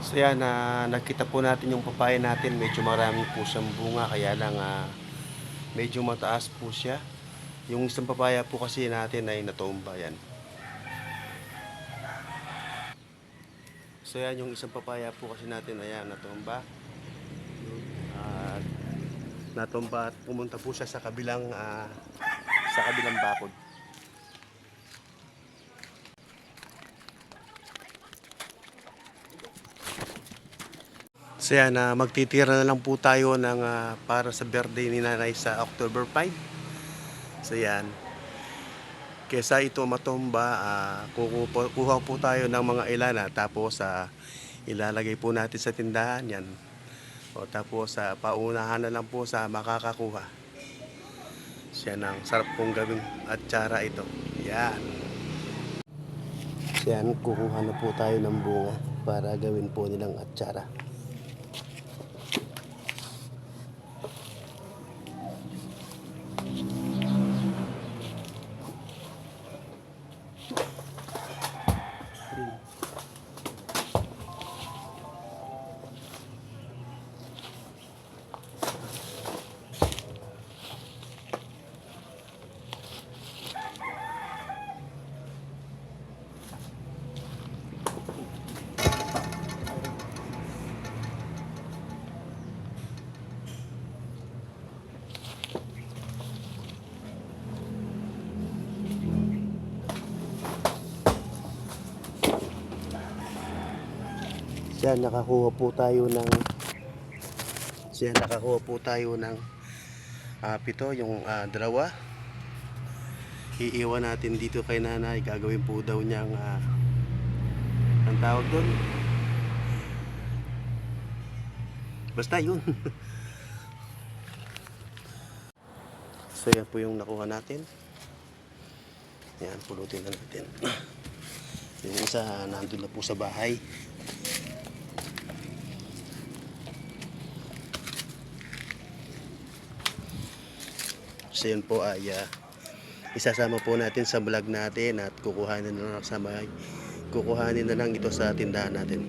So yan, nakita po natin yung papaya natin, medyo marami po siyang bunga, kaya lang medyo mataas po siya. Yung isang papaya po kasi natin ay natumba yan. So yan, yung isang papaya po kasi natin, ayan, natumba. At natumba at pumunta po siya sa kabilang bakod. So yan, magtitira na lang po tayo ng para sa birthday ni nanay sa October 5. So yan, kesa ito matumba, kuha po tayo ng mga ilana, tapos ilalagay po natin sa tindahan yan. O tapos paunahan na lang po sa makakakuha. So yan, ang sarap pong gawing atsara ito. Yan. So yan, kukuha na po tayo ng bunga para gawin po nilang atsara. Siya, nakakuha po tayo ng pito, yung dalawa. Iiwan natin dito kay nanay. Gagawin po daw niyang ang tawag doon. Basta yun. So yan po yung nakuha natin. Yan, pulutin na natin. Yung isa nandun na po sa bahay. So yun po ay isasama po natin sa vlog natin at kukuhanin na lang ito sa tindahan natin.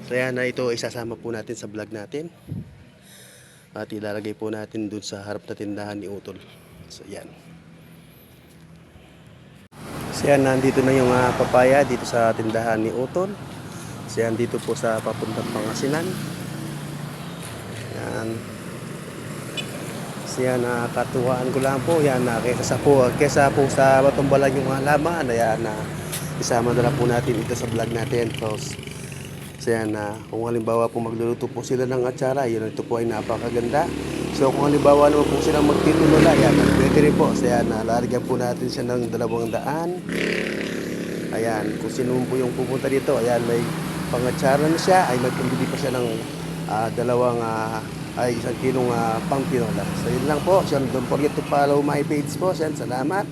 So yan, ito isasama po natin sa vlog natin at ilalagay po natin dun sa harap na tindahan ni Utol. So yan. So yan, nandito na yung papaya dito sa tindahan ni Utol. So yan, dito po sa papuntang Pangasinan. Yan. So yan, katuwaan ko lang po yan, kesa po sa matumbalan yung halaman, ayan, isama na lang po natin ito sa vlog natin. So yan, kung halimbawa po magluluto po sila ng atsara, yun, ito po ay napakaganda. So kung halimbawa naman po silang magtitulala, ayan, pwede rin po. So yan, lalagyan po natin siya ng 200. Ayan, kung sino po yung pupunta dito, ayan, may pangatsara na siya, ay magpambili pa siya ng isang kilong pang tinola. So yun lang po. So don't forget to follow my page po. Salamat.